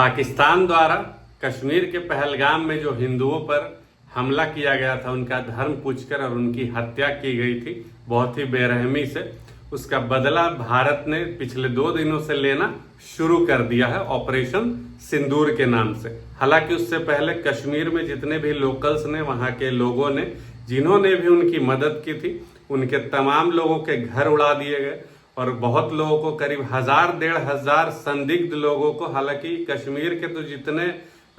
पाकिस्तान द्वारा कश्मीर के पहलगाम में जो हिंदुओं पर हमला किया गया था, उनका धर्म पूछकर और उनकी हत्या की गई थी बहुत ही बेरहमी से, उसका बदला भारत ने पिछले 2 दिनों से लेना शुरू कर दिया है ऑपरेशन सिंदूर के नाम से। हालांकि उससे पहले कश्मीर में जितने भी लोकल्स ने, वहां के लोगों ने, जिन्होंने भी उनकी मदद की थी, उनके तमाम लोगों के घर उड़ा दिए गए और बहुत लोगों को, करीब 1000-1500 संदिग्ध लोगों को, हालांकि कश्मीर के तो जितने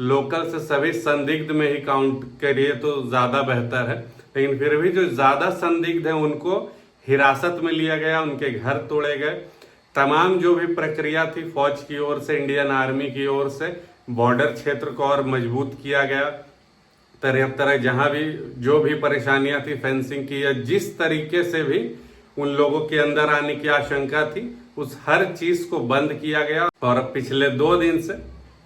लोकल से सभी संदिग्ध में ही काउंट करिए तो ज्यादा बेहतर है, लेकिन फिर भी जो ज्यादा संदिग्ध है उनको हिरासत में लिया गया, उनके घर तोड़े गए। तमाम जो भी प्रक्रिया थी फौज की ओर से, इंडियन आर्मी की ओर से, बॉर्डर क्षेत्र को और मजबूत किया गया। तरह तरह जहां भी जो भी परेशानियां थी, फेंसिंग की या जिस तरीके से भी उन लोगों के अंदर आने की आशंका थी, उस हर चीज को बंद किया गया। और पिछले 2 दिन से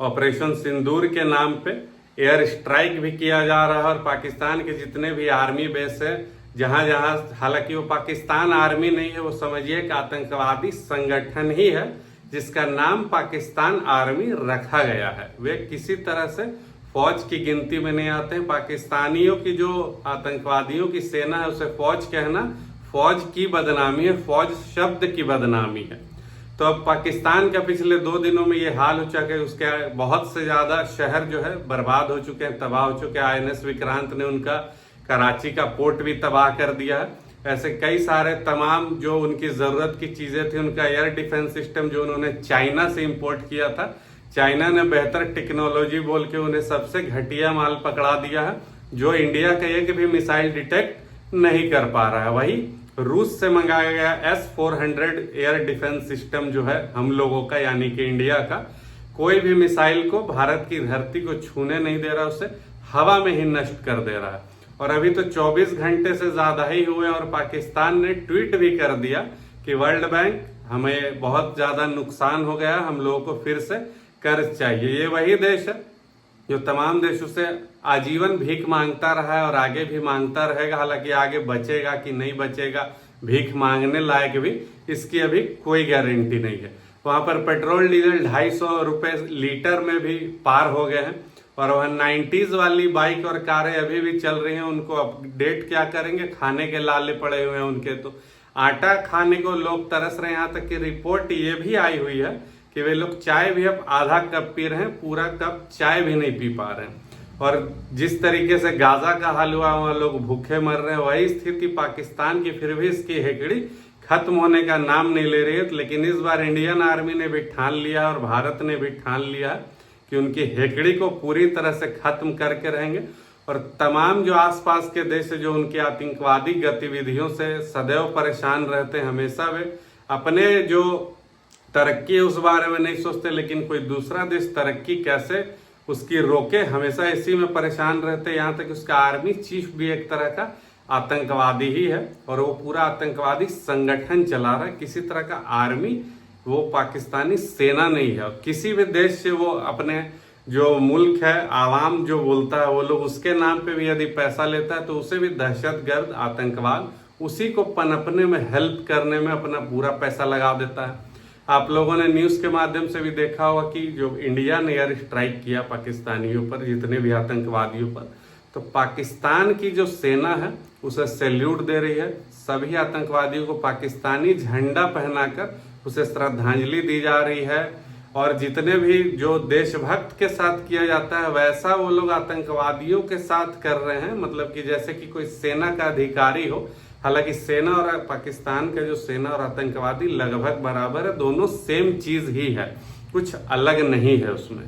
ऑपरेशन सिंदूर के नाम पे एयर स्ट्राइक भी किया जा रहा है और पाकिस्तान के जितने भी आर्मी बेस है, जहां जहां, हालांकि वो पाकिस्तान आर्मी नहीं है, वो समझिए कि आतंकवादी संगठन ही है जिसका नाम पाकिस्तान आर्मी रखा गया है। वे किसी तरह से फौज की गिनती में नहीं आते हैं। पाकिस्तानियों की जो आतंकवादियों की सेना है, उसे फौज कहना फौज की बदनामी है, फौज शब्द की बदनामी है। तो अब पाकिस्तान का पिछले 2 दिनों में ये हाल हो चुका है, उसके बहुत से ज्यादा शहर जो है बर्बाद हो चुके हैं, तबाह हो चुके हैं। INS विक्रांत ने उनका कराची का पोर्ट भी तबाह कर दिया है। ऐसे कई सारे तमाम जो उनकी जरूरत की चीजें थी, उनका एयर डिफेंस सिस्टम जो उन्होंने चाइना से इंपोर्ट किया था, चाइना ने बेहतर टेक्नोलॉजी बोल के उन्हें सबसे घटिया माल पकड़ा दिया है, जो इंडिया का एक भी मिसाइल डिटेक्ट नहीं कर पा रहा है। वही रूस से मंगाया गया S-400 एयर डिफेंस सिस्टम जो है हम लोगों का, यानी कि इंडिया का, कोई भी मिसाइल को भारत की धरती को छूने नहीं दे रहा, उसे हवा में ही नष्ट कर दे रहा है। और अभी तो 24 घंटे से ज्यादा ही हुए और पाकिस्तान ने ट्वीट भी कर दिया कि वर्ल्ड बैंक, हमें बहुत ज्यादा नुकसान हो गया, हम लोगों को फिर से कर्ज चाहिए। ये वही देश है जो तमाम देशों से आजीवन भीख मांगता रहा है और आगे भी मांगता रहेगा। हालांकि आगे बचेगा कि नहीं बचेगा भीख मांगने लायक भी, इसकी अभी कोई गारंटी नहीं है। वहां पर पेट्रोल डीजल 250 रुपए लीटर में भी पार हो गए हैं और वह 90s वाली बाइक और कारें अभी भी चल रही हैं। उनको अपडेट क्या करेंगे, खाने के लाले पड़े हुए हैं उनके। तो आटा खाने को लोग तरस रहे हैं। यहाँ तक कि रिपोर्ट ये भी आई हुई है कि वे लोग चाय भी अब आधा कप पी रहे हैं, पूरा कप चाय भी नहीं पी पा रहे हैं। और जिस तरीके से गाजा का हाल हुआ, वहां लोग भूखे मर रहे हैं, वही स्थिति पाकिस्तान की फिर भी इसकी हेकड़ी खत्म होने का नाम नहीं ले रही है। लेकिन इस बार इंडियन आर्मी ने भी ठान लिया और भारत ने भी ठान लिया कि उनकी हेकड़ी को पूरी तरह से खत्म करके रहेंगे। और तमाम जो आसपास के देश जो उनकी आतंकवादी गतिविधियों से सदैव परेशान रहते हैं, हमेशा वे अपने जो तरक्की है उस बारे में नहीं सोचते, लेकिन कोई दूसरा देश तरक्की कैसे उसकी रोके, हमेशा इसी में परेशान रहते हैं। यहाँ तक उसका आर्मी चीफ भी एक तरह का आतंकवादी ही है और वो पूरा आतंकवादी संगठन चला रहा है। किसी तरह का आर्मी, वो पाकिस्तानी सेना नहीं है। और किसी भी देश से वो अपने जो मुल्क है, आवाम जो बोलता है, वो लोग उसके नाम पे भी यदि पैसा लेता है तो उसे भी दहशतगर्द, आतंकवाद, उसी को पनपने में, हेल्प करने में अपना पूरा पैसा लगा देता है। आप लोगों ने न्यूज के माध्यम से भी देखा होगा कि जो इंडिया ने एयर स्ट्राइक किया पाकिस्तानियों पर, जितने भी आतंकवादियों पर, तो पाकिस्तान की जो सेना है उसे सैल्यूट दे रही है। सभी आतंकवादियों को पाकिस्तानी झंडा पहनाकर उसे श्रद्धांजलि दी जा रही है। और जितने भी जो देशभक्त के साथ किया जाता है, वैसा वो लोग आतंकवादियों के साथ कर रहे हैं, मतलब कि जैसे कि कोई सेना का अधिकारी हो। हालांकि सेना और पाकिस्तान का जो सेना और आतंकवादी लगभग बराबर है, दोनों सेम चीज ही है, कुछ अलग नहीं है उसमें।